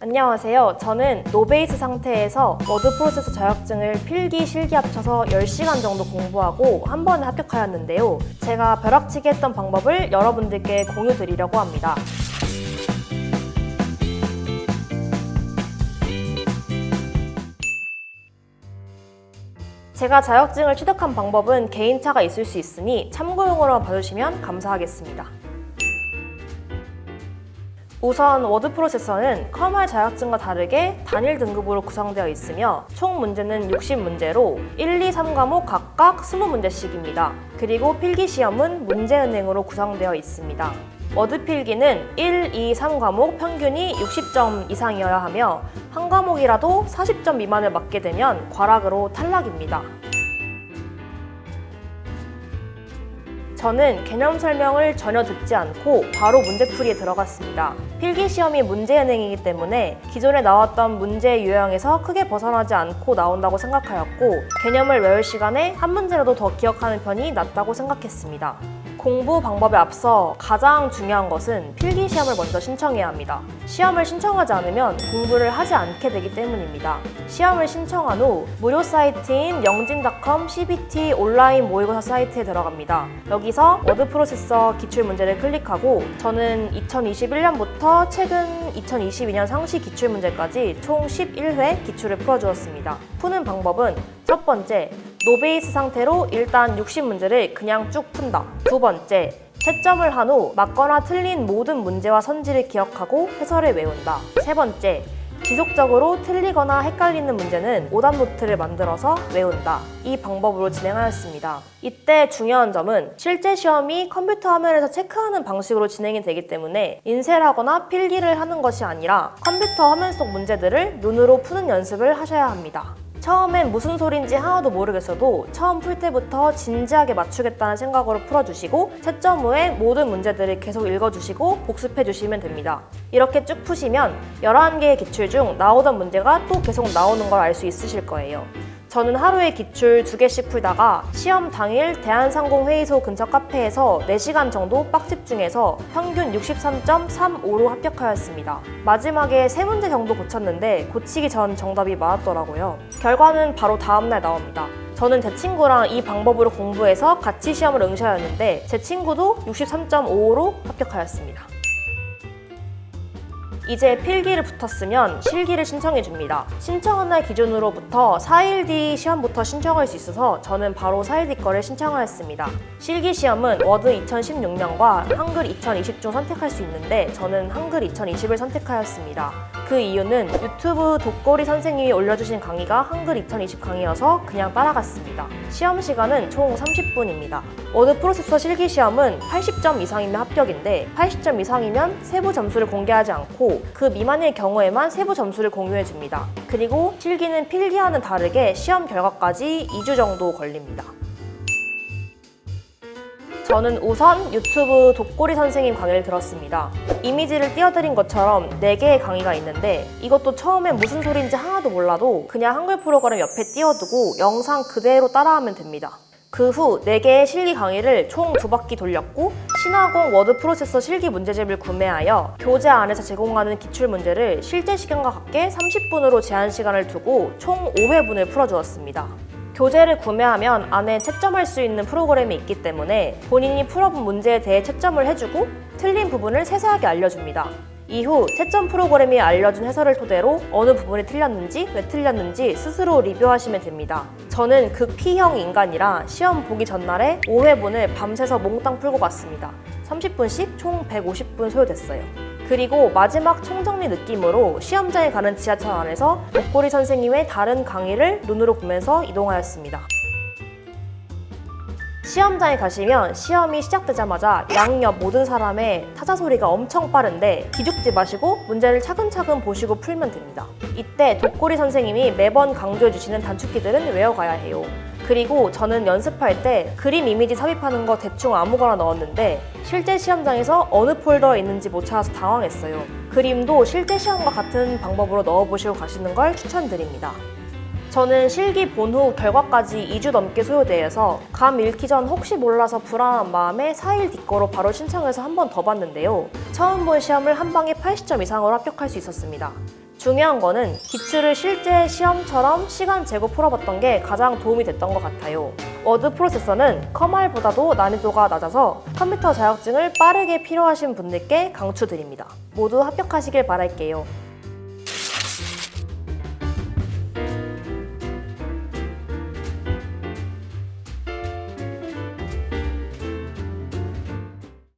안녕하세요. 저는 노베이스 상태에서 워드 프로세서 자격증을 필기, 실기 합쳐서 10시간 정도 공부하고 한 번에 합격하였는데요. 제가 벼락치기 했던 방법을 여러분들께 공유드리려고 합니다. 제가 자격증을 취득한 방법은 개인차가 있을 수 있으니 참고용으로 봐주시면 감사하겠습니다. 우선 워드 프로세서는 컴활 자격증과 다르게 단일 등급으로 구성되어 있으며 총 문제는 60문제로 1, 2, 3과목 각각 20문제씩입니다. 그리고 필기시험은 문제은행으로 구성되어 있습니다. 워드 필기는 1, 2, 3과목 평균이 60점 이상이어야 하며 한 과목이라도 40점 미만을 맞게 되면 과락으로 탈락입니다. 저는 개념 설명을 전혀 듣지 않고 바로 문제풀이에 들어갔습니다. 필기시험이 문제은행이기 때문에 기존에 나왔던 문제 유형에서 크게 벗어나지 않고 나온다고 생각하였고 개념을 외울 시간에 한 문제라도 더 기억하는 편이 낫다고 생각했습니다. 공부 방법에 앞서 가장 중요한 것은 필기시험을 먼저 신청해야 합니다. 시험을 신청하지 않으면 공부를 하지 않게 되기 때문입니다. 시험을 신청한 후 무료 사이트인 영진.com CBT 온라인 모의고사 사이트에 들어갑니다. 여기서 워드 프로세서 기출문제를 클릭하고 저는 2021년부터 최근 2022년 상시 기출문제까지 총 11회 기출을 풀어주었습니다. 푸는 방법은 첫 번째, 노베이스 상태로 일단 60문제를 그냥 쭉 푼다. 두 번째, 채점을 한 후 맞거나 틀린 모든 문제와 선지를 기억하고 해설을 외운다. 세 번째, 지속적으로 틀리거나 헷갈리는 문제는 오답 노트를 만들어서 외운다. 이 방법으로 진행하였습니다. 이때 중요한 점은 실제 시험이 컴퓨터 화면에서 체크하는 방식으로 진행이 되기 때문에 인쇄를 하거나 필기를 하는 것이 아니라 컴퓨터 화면 속 문제들을 눈으로 푸는 연습을 하셔야 합니다. 처음엔 무슨 소린지 하나도 모르겠어도 처음 풀 때부터 진지하게 맞추겠다는 생각으로 풀어주시고 채점 후에 모든 문제들을 계속 읽어주시고 복습해주시면 됩니다. 이렇게 쭉 푸시면 11개의 기출 중 나오던 문제가 또 계속 나오는 걸 알 수 있으실 거예요. 저는 하루에 기출 2개씩 풀다가 시험 당일 대한상공회의소 근처 카페에서 4시간 정도 빡집중해서 평균 63.35로 합격하였습니다. 마지막에 3문제 정도 고쳤는데 고치기 전 정답이 맞았더라고요. 결과는 바로 다음날 나옵니다. 저는 제 친구랑 이 방법으로 공부해서 같이 시험을 응시하였는데 제 친구도 63.55로 합격하였습니다. 이제 필기를 붙었으면 실기를 신청해 줍니다. 신청한 날 기준으로부터 4일 뒤 시험부터 신청할 수 있어서 저는 바로 4일 뒤 거를 신청하였습니다. 실기 시험은 워드 2016년과 한글 2020 중 선택할 수 있는데 저는 한글 2020을 선택하였습니다. 그 이유는 유튜브 독거리 선생님이 올려주신 강의가 한글 2020 강의여서 그냥 따라갔습니다. 시험 시간은 총 30분입니다. 워드 프로세서 실기 시험은 80점 이상이면 합격인데 80점 이상이면 세부 점수를 공개하지 않고 그 미만일 경우에만 세부 점수를 공유해줍니다. 그리고 실기는 필기와는 다르게 시험 결과까지 2주 정도 걸립니다. 저는 우선 유튜브 독고리 선생님 강의를 들었습니다. 이미지를 띄워드린 것처럼 4개의 강의가 있는데 이것도 처음엔 무슨 소리인지 하나도 몰라도 그냥 한글 프로그램 옆에 띄워두고 영상 그대로 따라하면 됩니다. 그 후 4개의 실기 강의를 총 2바퀴 돌렸고 신화공 워드 프로세서 실기 문제집을 구매하여 교재 안에서 제공하는 기출문제를 실제 시간과 같게 30분으로 제한 시간을 두고 총 5회분을 풀어주었습니다. 교재를 구매하면 안에 채점할 수 있는 프로그램이 있기 때문에 본인이 풀어본 문제에 대해 채점을 해주고 틀린 부분을 세세하게 알려줍니다. 이후 채점 프로그램이 알려준 해설을 토대로 어느 부분이 틀렸는지 왜 틀렸는지 스스로 리뷰하시면 됩니다. 저는 극피형 인간이라 시험 보기 전날에 5회분을 밤새서 몽땅 풀고 갔습니다. 30분씩 총 150분 소요됐어요. 그리고 마지막 총정리 느낌으로 시험장에 가는 지하철 안에서 독고리 선생님의 다른 강의를 눈으로 보면서 이동하였습니다. 시험장에 가시면 시험이 시작되자마자 양옆 모든 사람의 타자 소리가 엄청 빠른데 기죽지 마시고 문제를 차근차근 보시고 풀면 됩니다. 이때 독고리 선생님이 매번 강조해주시는 단축키들은 외워가야 해요. 그리고 저는 연습할 때 그림 이미지 삽입하는 거 대충 아무거나 넣었는데 실제 시험장에서 어느 폴더에 있는지 못 찾아서 당황했어요. 그림도 실제 시험과 같은 방법으로 넣어보시고 가시는 걸 추천드립니다. 저는 실기 본 후 결과까지 2주 넘게 소요돼서 감 읽기 전 혹시 몰라서 불안한 마음에 4일 뒤거로 바로 신청해서 한 번 더 봤는데요. 처음 본 시험을 한 방에 80점 이상으로 합격할 수 있었습니다. 중요한 거는 기출을 실제 시험처럼 시간 재고 풀어봤던 게 가장 도움이 됐던 것 같아요. 워드 프로세서는 커말보다도 난이도가 낮아서 컴퓨터 자격증을 빠르게 필요하신 분들께 강추드립니다. 모두 합격하시길 바랄게요.